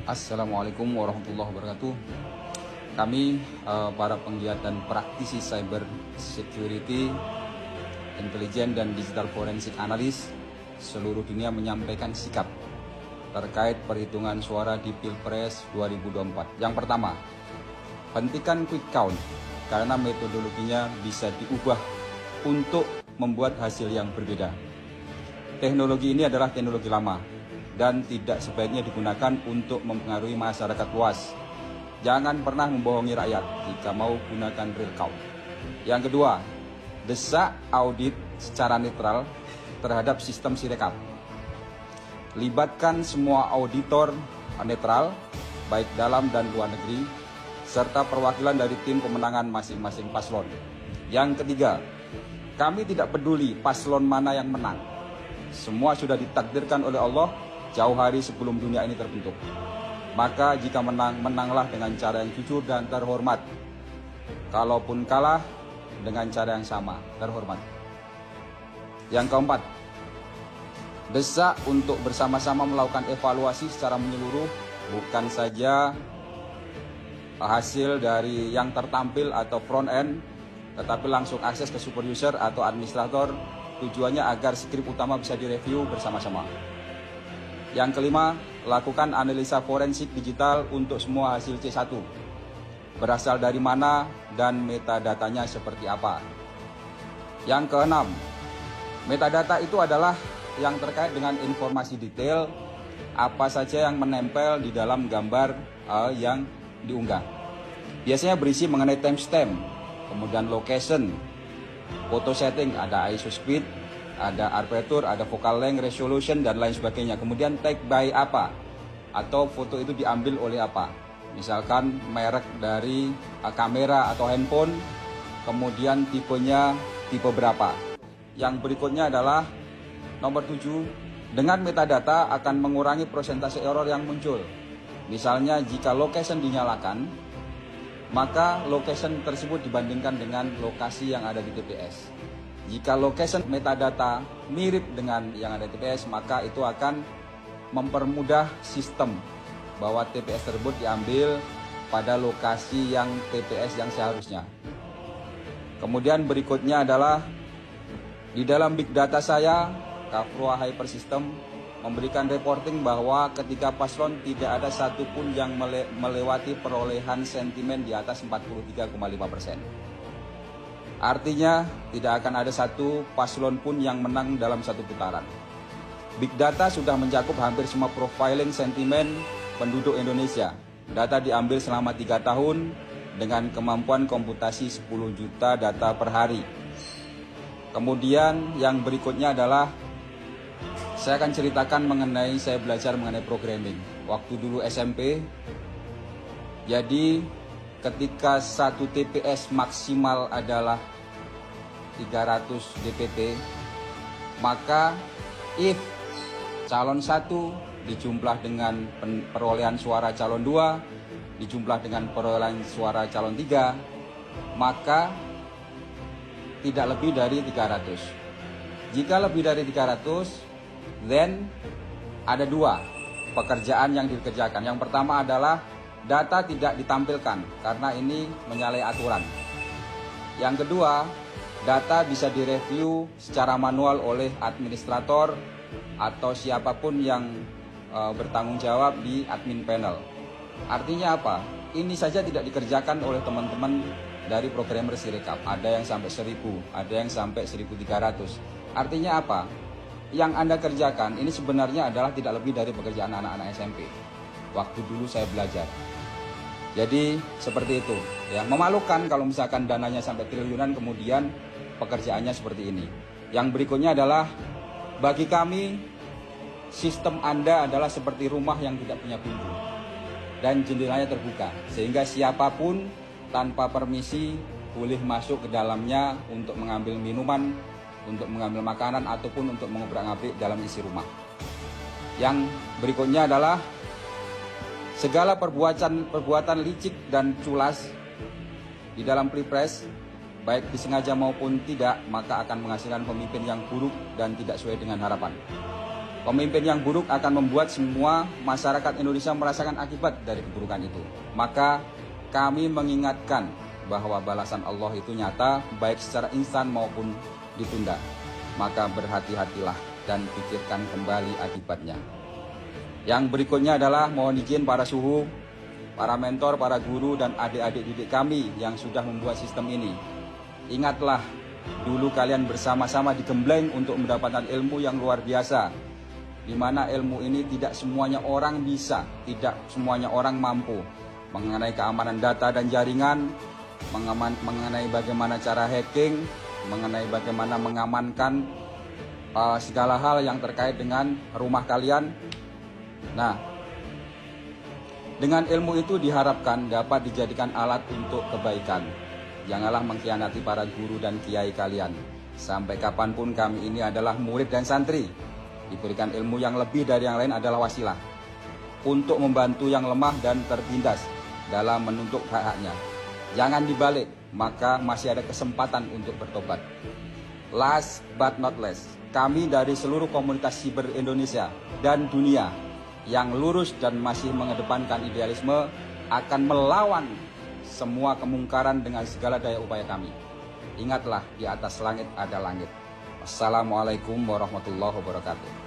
Assalamualaikum warahmatullahi wabarakatuh. Kami para penggiat dan praktisi cyber security, intelijen dan digital forensik analis seluruh dunia menyampaikan sikap terkait perhitungan suara di Pilpres 2024. Yang pertama, hentikan quick count karena metodologinya bisa diubah untuk membuat hasil yang berbeda. Teknologi ini adalah teknologi lama dan tidak sebaiknya digunakan untuk mempengaruhi masyarakat luas. Jangan pernah membohongi rakyat jika mau gunakan real count. Yang kedua, desak audit secara netral terhadap sistem Sirekap. Libatkan semua auditor netral, baik dalam dan luar negeri, serta perwakilan dari tim pemenangan masing-masing paslon. Yang ketiga, kami tidak peduli paslon mana yang menang. Semua sudah ditakdirkan oleh Allah jauh hari sebelum dunia ini terbentuk. Maka jika menang, menanglah dengan cara yang jujur dan terhormat. Kalaupun kalah, dengan cara yang sama, terhormat. Yang keempat, desak untuk bersama-sama melakukan evaluasi secara menyeluruh, bukan saja hasil dari yang tertampil atau front end, tetapi langsung akses ke super user atau administrator. Tujuannya agar skrip utama bisa direview bersama-sama. Yang kelima, lakukan analisa forensik digital untuk semua hasil C1. Berasal dari mana dan metadatanya seperti apa. Yang keenam, metadata itu adalah yang terkait dengan informasi detail apa saja yang menempel di dalam gambar yang diunggah. Biasanya berisi mengenai timestamp, kemudian location, foto setting, ada ISO speed, ada aperture, ada focal length, resolution, dan lain sebagainya. Kemudian take by apa, atau foto itu diambil oleh apa. Misalkan merek dari kamera atau handphone, kemudian tipenya tipe berapa. Yang berikutnya adalah nomor 7, dengan metadata akan mengurangi persentase error yang muncul. Misalnya jika location dinyalakan, maka location tersebut dibandingkan dengan lokasi yang ada di TPS. Jika location metadata mirip dengan yang ada di TPS, maka itu akan mempermudah sistem bahwa TPS tersebut diambil pada lokasi yang TPS yang seharusnya. Kemudian berikutnya adalah di dalam big data saya, Kafrua Hyper System memberikan reporting bahwa ketika paslon tidak ada satupun yang melewati perolehan sentimen di atas 43,5%. Artinya tidak akan ada satu paslon pun yang menang dalam satu putaran. Big data sudah mencakup hampir semua profiling sentimen penduduk Indonesia. Data diambil selama 3 tahun dengan kemampuan komputasi 10 juta data per hari. Kemudian yang berikutnya adalah saya akan ceritakan mengenai saya belajar mengenai programming waktu dulu SMP. Jadi ketika satu TPS maksimal adalah 300 DPT, maka if calon 1 dijumlah dengan perolehan suara calon 2 dijumlah dengan perolehan suara calon 3, maka tidak lebih dari 300. Jika lebih dari 300, then ada 2 pekerjaan yang dikerjakan. Yang pertama adalah data tidak ditampilkan karena ini menyalahi aturan. Yang kedua, data bisa direview secara manual oleh administrator atau siapapun yang bertanggung jawab di admin panel. Artinya apa? Ini saja tidak dikerjakan oleh teman-teman dari programmer Sirekap. Ada yang sampai 1000, ada yang sampai 1300. Artinya apa? Yang Anda kerjakan ini sebenarnya adalah tidak lebih dari pekerjaan anak-anak SMP. Waktu dulu saya belajar. Jadi seperti itu. Ya, memalukan kalau misalkan dananya sampai triliunan kemudian pekerjaannya seperti ini. Yang berikutnya adalah bagi kami sistem Anda adalah seperti rumah yang tidak punya pintu dan jendelanya terbuka sehingga siapapun tanpa permisi boleh masuk ke dalamnya untuk mengambil minuman, untuk mengambil makanan ataupun untuk mengobrak-abrik dalam isi rumah. Yang berikutnya adalah segala perbuatan licik dan culas di dalam Pilpres, baik disengaja maupun tidak, maka akan menghasilkan pemimpin yang buruk dan tidak sesuai dengan harapan. Pemimpin yang buruk akan membuat semua masyarakat Indonesia merasakan akibat dari keburukan itu. Maka kami mengingatkan bahwa balasan Allah itu nyata, baik secara instan maupun ditunda. Maka berhati-hatilah dan pikirkan kembali akibatnya. Yang berikutnya adalah mohon izin para suhu, para mentor, para guru, dan adik-adik didik kami yang sudah membuat sistem ini. Ingatlah, dulu kalian bersama-sama digembleng untuk mendapatkan ilmu yang luar biasa, di mana ilmu ini tidak semuanya orang bisa, tidak semuanya orang mampu. Mengenai keamanan data dan jaringan, mengenai bagaimana cara hacking, mengenai bagaimana mengamankan segala hal yang terkait dengan rumah kalian. Nah, dengan ilmu itu diharapkan dapat dijadikan alat untuk kebaikan. Janganlah mengkhianati para guru dan kiai kalian. Sampai kapanpun kami ini adalah murid dan santri. Diberikan ilmu yang lebih dari yang lain adalah wasilah untuk membantu yang lemah dan tertindas dalam menuntut hak-haknya. Jangan dibalik, maka masih ada kesempatan untuk bertobat. Last but not least, kami dari seluruh komunitas siber Indonesia dan dunia yang lurus dan masih mengedepankan idealisme akan melawan semua kemungkaran dengan segala daya upaya kami. Ingatlah, di atas langit ada langit. Wassalamualaikum warahmatullahi wabarakatuh.